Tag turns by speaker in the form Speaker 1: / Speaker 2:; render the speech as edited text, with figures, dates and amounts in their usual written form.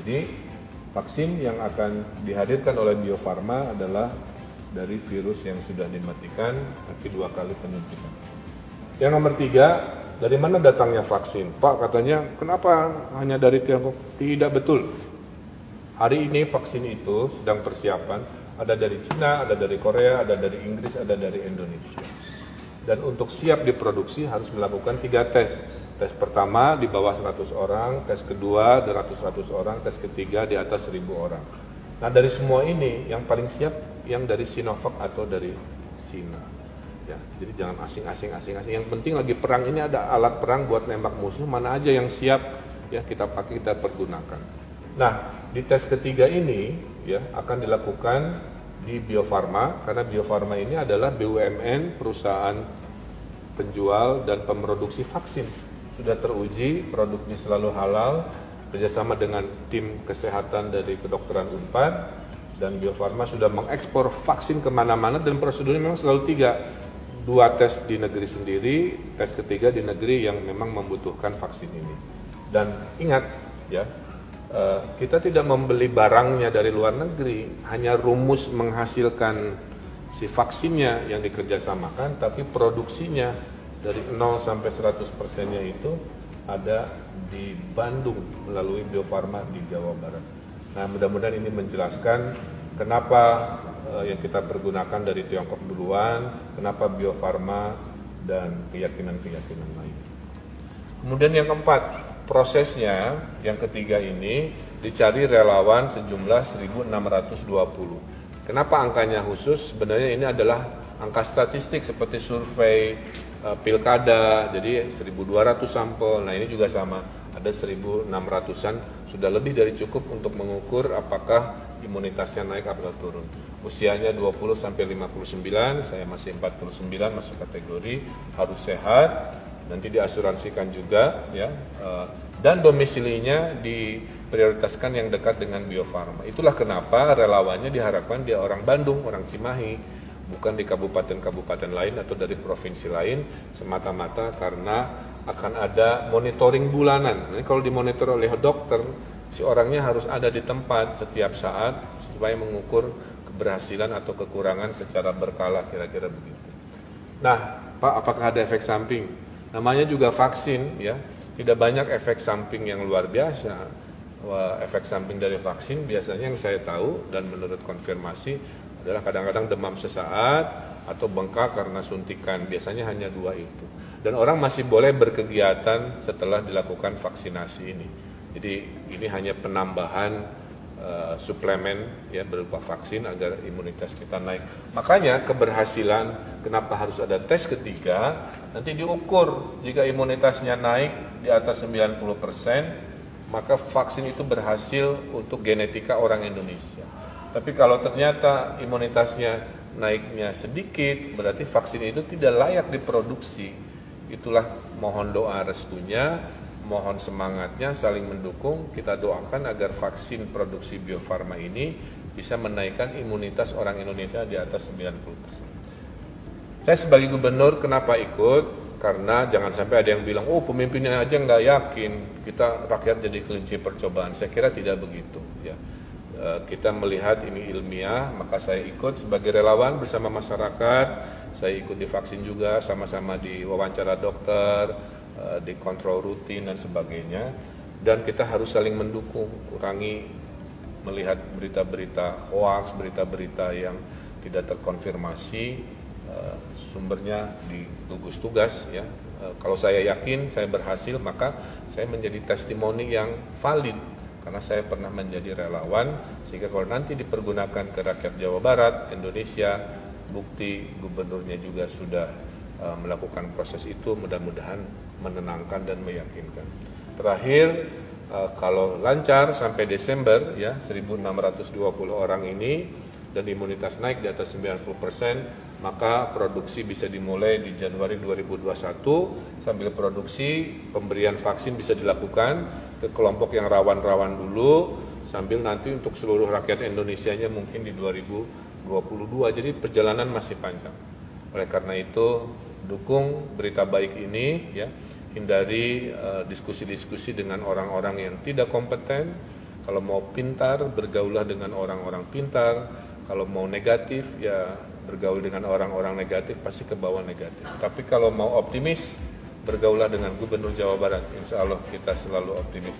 Speaker 1: Jadi vaksin yang akan dihadirkan oleh Bio Farma adalah dari virus yang sudah dimatikan tapi 2 kali penyuntikan. Yang nomor 3, dari mana datangnya vaksin? Pak, katanya kenapa hanya dari Tiongkok? Tidak betul. Hari ini vaksin itu sedang persiapan, ada dari Cina, ada dari Korea, ada dari Inggris, ada dari Indonesia. Dan untuk siap diproduksi harus melakukan 3 tes. Tes pertama di bawah 100 orang, tes kedua di 100 orang, tes ketiga di atas 1000 orang. Nah dari semua ini yang paling siap yang dari Sinovac atau dari Cina. Ya, jadi jangan asing. Yang penting lagi perang ini ada alat perang buat nembak musuh, mana aja yang siap ya kita pakai, kita pergunakan. Nah di tes ketiga ini ya akan dilakukan di Bio Farma, karena Bio Farma ini adalah BUMN, perusahaan penjual dan pemroduksi vaksin. Sudah teruji, produknya selalu halal, kerjasama dengan tim kesehatan dari kedokteran Unpad, dan Bio Farma sudah mengekspor vaksin kemana-mana, dan prosedurnya memang selalu 3. 2 tes di negeri sendiri, tes ketiga di negeri yang memang membutuhkan vaksin ini. Dan ingat ya, kita tidak membeli barangnya dari luar negeri, hanya rumus menghasilkan si vaksinnya yang dikerjasamakan, tapi produksinya dari 0 sampai 100%-nya itu ada di Bandung melalui Bio Farma di Jawa Barat. Nah mudah-mudahan ini menjelaskan kenapa yang kita pergunakan dari Tiongkok duluan, kenapa Bio Farma dan keyakinan-keyakinan lain. Kemudian yang keempat, prosesnya yang ketiga ini dicari relawan sejumlah 1.620. Kenapa angkanya khusus? Sebenarnya ini adalah angka statistik seperti survei pilkada, jadi 1.200 sampel. Nah ini juga sama, ada 1.600-an, sudah lebih dari cukup untuk mengukur apakah imunitasnya naik atau turun. Usianya 20 sampai 59, saya masih 49, masuk kategori harus sehat, nanti diasuransikan juga ya. Dan domisilinya diprioritaskan yang dekat dengan Bio Farma. Itulah kenapa relawannya diharapkan dia orang Bandung, orang Cimahi, bukan di kabupaten-kabupaten lain atau dari provinsi lain, semata-mata karena akan ada monitoring bulanan. Jadi kalau dimonitor oleh dokter, si orangnya harus ada di tempat setiap saat supaya mengukur keberhasilan atau kekurangan secara berkala, kira-kira begitu. Nah, Pak, apakah ada efek samping? Namanya juga vaksin ya, tidak banyak efek samping yang luar biasa. Efek samping dari vaksin biasanya yang saya tahu dan menurut konfirmasi adalah kadang-kadang demam sesaat atau bengkak karena suntikan, biasanya hanya 2 itu. Dan orang masih boleh berkegiatan setelah dilakukan vaksinasi ini. Jadi ini hanya penambahan suplemen ya berupa vaksin agar imunitas kita naik. Makanya keberhasilan kenapa harus ada tes ketiga, nanti diukur jika imunitasnya naik di atas 90%, maka vaksin itu berhasil untuk genetika orang Indonesia. Tapi kalau ternyata imunitasnya naiknya sedikit, berarti vaksin itu tidak layak diproduksi. Itulah mohon doa restunya, mohon semangatnya, saling mendukung. Kita doakan agar vaksin produksi Bio Farma ini bisa menaikkan imunitas orang Indonesia di atas 90%. Saya sebagai gubernur kenapa ikut? Karena jangan sampai ada yang bilang, oh pemimpinnya aja nggak yakin, kita rakyat jadi kelinci percobaan. Saya kira tidak begitu ya. Kita melihat ini ilmiah, maka saya ikut sebagai relawan bersama masyarakat. Saya ikut divaksin juga, sama-sama di wawancara dokter, di kontrol rutin dan sebagainya. Dan kita harus saling mendukung, kurangi melihat berita-berita hoax, berita-berita yang tidak terkonfirmasi, sumbernya di gugus tugas ya. Kalau saya yakin saya berhasil, maka saya menjadi testimoni yang valid. Karena saya pernah menjadi relawan, sehingga kalau nanti dipergunakan ke rakyat Jawa Barat, Indonesia, bukti gubernurnya juga sudah melakukan proses itu, mudah-mudahan menenangkan dan meyakinkan. Terakhir, kalau lancar sampai Desember, ya 1.620 orang ini, dan imunitas naik di atas 90%, maka produksi bisa dimulai di Januari 2021, sambil produksi, pemberian vaksin bisa dilakukan ke kelompok yang rawan-rawan dulu, sambil nanti untuk seluruh rakyat Indonesianya mungkin di 2022. Jadi perjalanan masih panjang. Oleh karena itu dukung berita baik ini, ya, hindari diskusi-diskusi dengan orang-orang yang tidak kompeten, Kalau mau pintar, bergaulah dengan orang-orang pintar. Kalau mau negatif, ya bergaul dengan orang-orang negatif, pasti ke bawah negatif. Tapi kalau mau optimis, bergaulah dengan Gubernur Jawa Barat. Insya Allah kita selalu optimis.